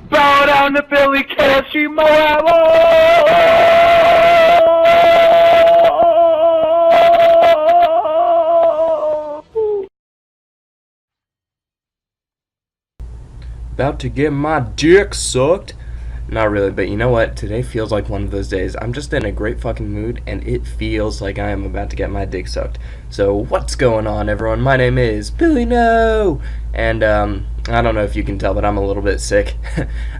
Bow down to Billy KSG-12 MOAB. About to get my dick sucked? Not really, but you know what? Today feels like one of those days. I'm just in a great fucking mood, and it feels like I am about to get my dick sucked. So, what's going on, everyone? My name is Billy No! And, I don't know if you can tell, but I'm a little bit sick.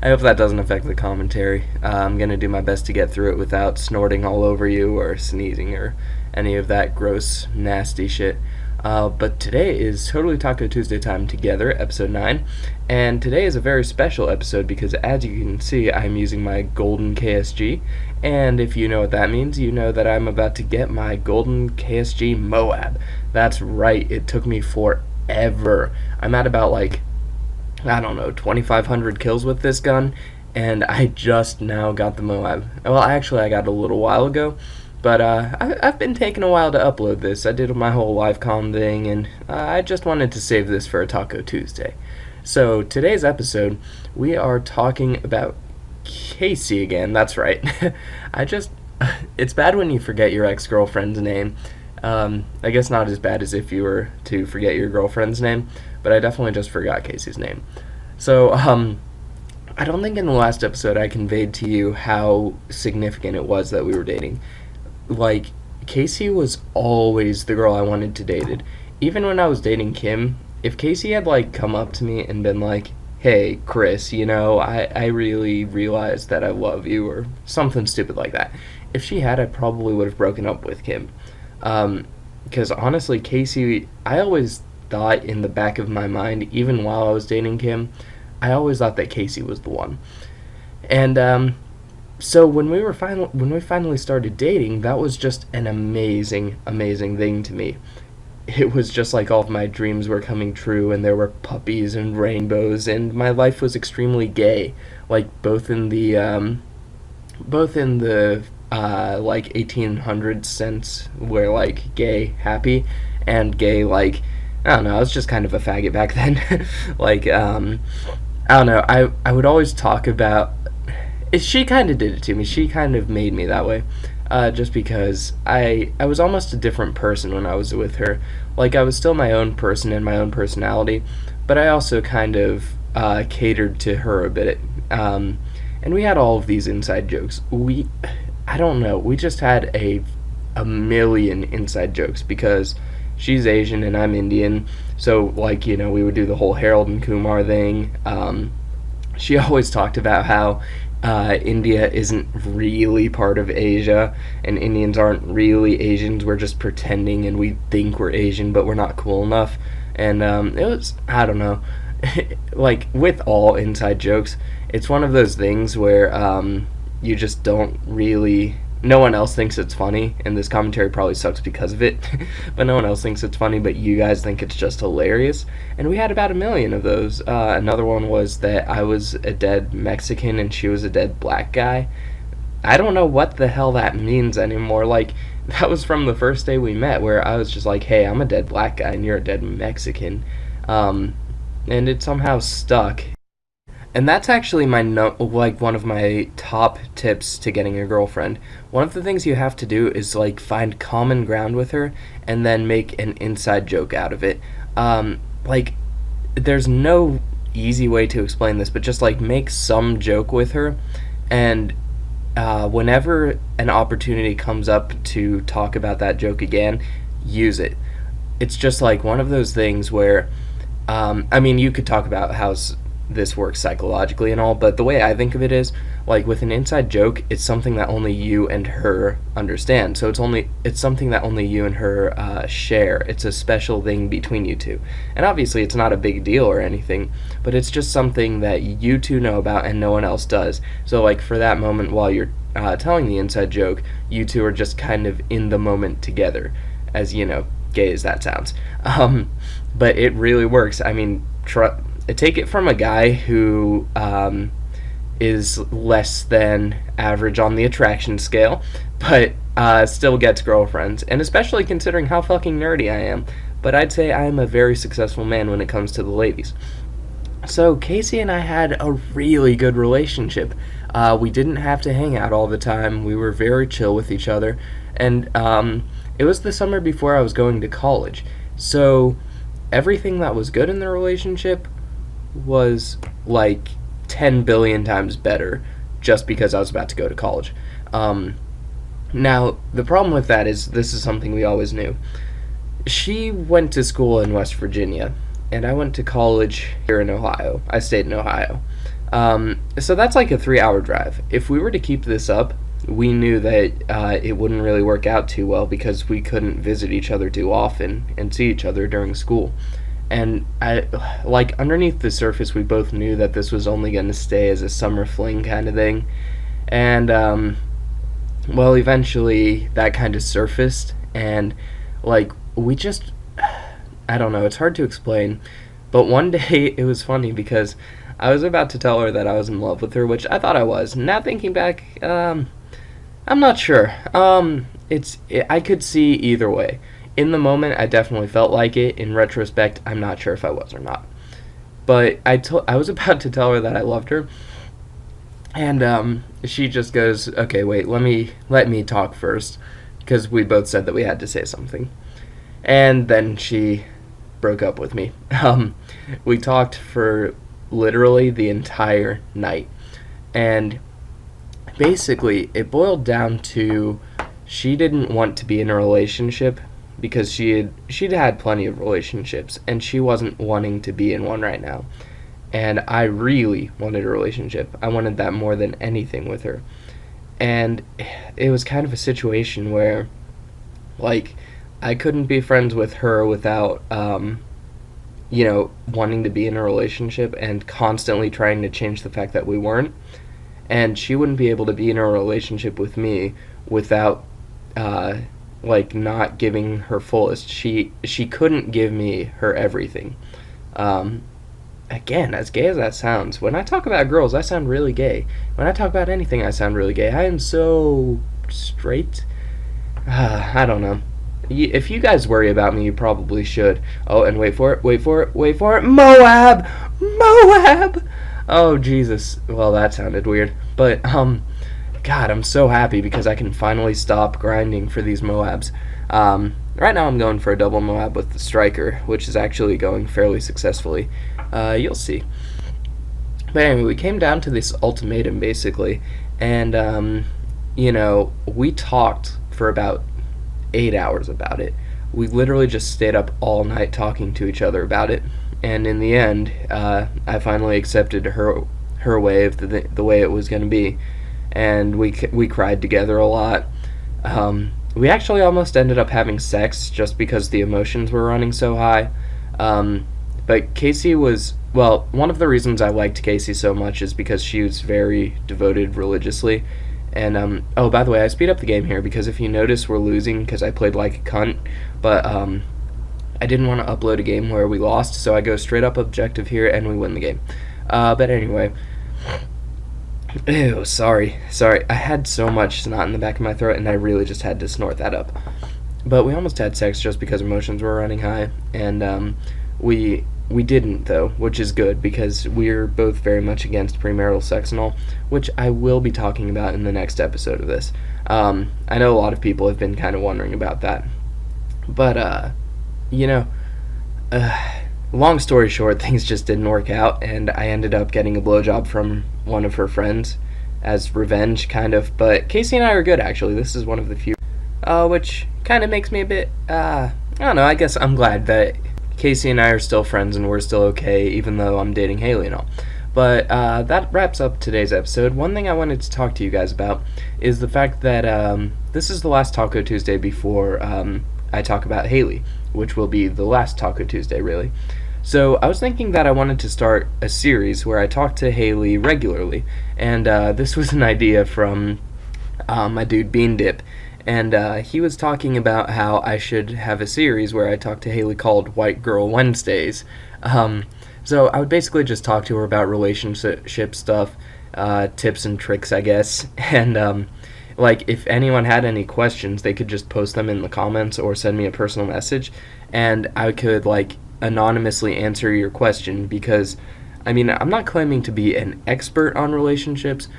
I hope that doesn't affect the commentary. I'm gonna do my best to get through it without snorting all over you, or sneezing, or any of that gross, nasty shit. But today is Totally Taco Tuesday time together, episode 9, and today is a very special episode because as you can see, I'm using my golden KSG, and if you know what that means, you know that I'm about to get my golden KSG MOAB. That's right, it took me forever. I'm at about like, I don't know, 2,500 kills with this gun, and I just now got the MOAB. Well, actually I got it a little while ago. But I've been taking a while to upload this. I did my whole live com thing, and I just wanted to save this for a Taco Tuesday. So today's episode, we are talking about Casey again. That's right. It's bad when you forget your ex-girlfriend's name. I guess not as bad as if you were to forget your girlfriend's name, but I definitely just forgot Casey's name. So, I don't think in the last episode I conveyed to you how significant it was that we were dating. Like, Casey was always the girl I wanted to date. Even when I was dating Kim, if Casey had, like, come up to me and been like, hey, Chris, you know, I really realized that I love you, or something stupid like that. If she had, I probably would have broken up with Kim. Because honestly, Casey, I always thought in the back of my mind, even while I was dating Kim, I always thought that Casey was the one. And, so when we finally started dating, that was just an amazing thing to me. It was just like all of my dreams were coming true, and there were puppies and rainbows, and my life was extremely gay. Like both in the like 1800s sense, where like gay happy, and gay like, I don't know, I was just kind of a faggot back then. Like I don't know, I would always talk about. She kind of did it to me. She kind of made me that way, just because I was almost a different person when I was with her. Like, I was still my own person and my own personality, but I also kind of catered to her a bit. And we had all of these inside jokes. I don't know, we just had a million inside jokes because she's Asian and I'm Indian, so, like, you know, we would do the whole Harold and Kumar thing. She always talked about how India isn't really part of Asia, and Indians aren't really Asians. We're just pretending, and we think we're Asian, but we're not cool enough. And it was, I don't know, like with all inside jokes, it's one of those things where you just don't really. No one else thinks it's funny, and this commentary probably sucks because of it, but no one else thinks it's funny, but you guys think it's just hilarious, and we had about 1 million of those. Another one was that I was a dead Mexican and she was a dead black guy. I don't know what the hell that means anymore. Like, that was from the first day we met, where I was just like, hey, I'm a dead black guy and you're a dead Mexican, and it somehow stuck. And that's actually one of my top tips to getting a girlfriend. One of the things you have to do is like find common ground with her and then make an inside joke out of it. Like, there's no easy way to explain this, but just like make some joke with her, and whenever an opportunity comes up to talk about that joke again, use it. It's just like one of those things where, I mean, you could talk about how this works psychologically and all, but the way I think of it is, like, with an inside joke, it's something that only you and her understand. So it's something that only you and her share. It's a special thing between you two. And obviously it's not a big deal or anything, but it's just something that you two know about and no one else does. So, like, for that moment while you're telling the inside joke, you two are just kind of in the moment together, as, you know, gay as that sounds. But it really works. I mean, take it from a guy who is less than average on the attraction scale, but still gets girlfriends, and especially considering how fucking nerdy I am. But I'd say I am a very successful man when it comes to the ladies. So Casey and I had a really good relationship. We didn't have to hang out all the time. We were very chill with each other, and it was the summer before I was going to college. So everything that was good in the relationship was like 10 billion times better just because I was about to go to college. Um, Now, the problem with that is this is something we always knew. She went to school in West Virginia, and I went to college here in Ohio. I stayed in Ohio. So that's like a 3 hour drive. If we were to keep this up, we knew that it wouldn't really work out too well because we couldn't visit each other too often and see each other during school. And like underneath the surface, we both knew that this was only going to stay as a summer fling kind of thing. And well, eventually that kind of surfaced, and like we just, I don't know, it's hard to explain, but one day it was funny because I was about to tell her that I was in love with her, which I thought I was. Now thinking back, I'm not sure. I could see either way. In the moment, I definitely felt like it. In retrospect, I'm not sure if I was or not. But I was about to tell her that I loved her, and she just goes, "Okay, wait, let me talk first," because we both said that we had to say something. And then she broke up with me. We talked for literally the entire night, and basically it boiled down to she didn't want to be in a relationship because she'd had plenty of relationships and she wasn't wanting to be in one right now. And I really wanted a relationship. I wanted that more than anything with her. And it was kind of a situation where like I couldn't be friends with her without wanting to be in a relationship and constantly trying to change the fact that we weren't. And she wouldn't be able to be in a relationship with me without not giving her fullest. She couldn't give me her everything. Again, as gay as that sounds, when I talk about girls, I sound really gay. When I talk about anything, I sound really gay. I am so straight. I don't know. If you guys worry about me, you probably should. Oh, and wait for it, wait for it, wait for it. Moab! Moab! Oh, Jesus. Well, that sounded weird. But, God, I'm so happy because I can finally stop grinding for these Moabs. Right now I'm going for a double Moab with the Striker, which is actually going fairly successfully. You'll see. But anyway, we came down to this ultimatum, basically. And, we talked for about 8 hours about it. We literally just stayed up all night talking to each other about it. And in the end, I finally accepted her way of the way it was going to be. And we cried together a lot. We actually almost ended up having sex just because the emotions were running so high. But Casey was, well, one of the reasons I liked Casey so much is because she was very devoted religiously. And, oh, by the way, I speed up the game here because if you notice, we're losing because I played like a cunt. But, I didn't want to upload a game where we lost, so I go straight up objective here and we win the game. But anyway. Ew, sorry. I had so much snot in the back of my throat and I really just had to snort that up. But we almost had sex just because emotions were running high, and we didn't, though, which is good because we're both very much against premarital sex and all, which I will be talking about in the next episode of this. I know a lot of people have been kind of wondering about that. But, long story short, things just didn't work out, and I ended up getting a blowjob from one of her friends as revenge, kind of. But Casey and I are good, actually. This is one of the few, which kind of makes me a bit, I don't know, I guess I'm glad that Casey and I are still friends and we're still okay, even though I'm dating Haley and all. But that wraps up today's episode. One thing I wanted to talk to you guys about is the fact that this is the last Taco Tuesday before I talk about Haley, which will be the last Taco Tuesday, really. So I was thinking that I wanted to start a series where I talk to Haley regularly, and this was an idea from my dude Bean Dip, and he was talking about how I should have a series where I talk to Haley called White Girl Wednesdays. So I would basically just talk to her about relationship stuff, tips and tricks, I guess, and if anyone had any questions, they could just post them in the comments or send me a personal message, and I could, anonymously answer your question, because I mean, I'm not claiming to be an expert on relationships,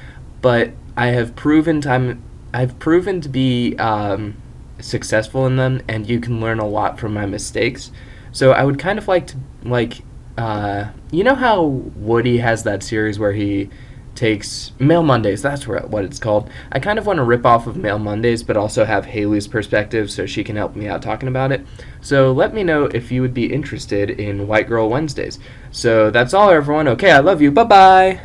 but I've proven to be successful in them, and you can learn a lot from my mistakes. So I would kind of like to you know how Woody has that series where he takes Mail Mondays, that's what it's called. I kind of want to rip off of Mail Mondays, but also have Haley's perspective so she can help me out talking about it. So let me know if you would be interested in White Girl Wednesdays. So that's all, everyone. Okay, I love you. Bye-bye.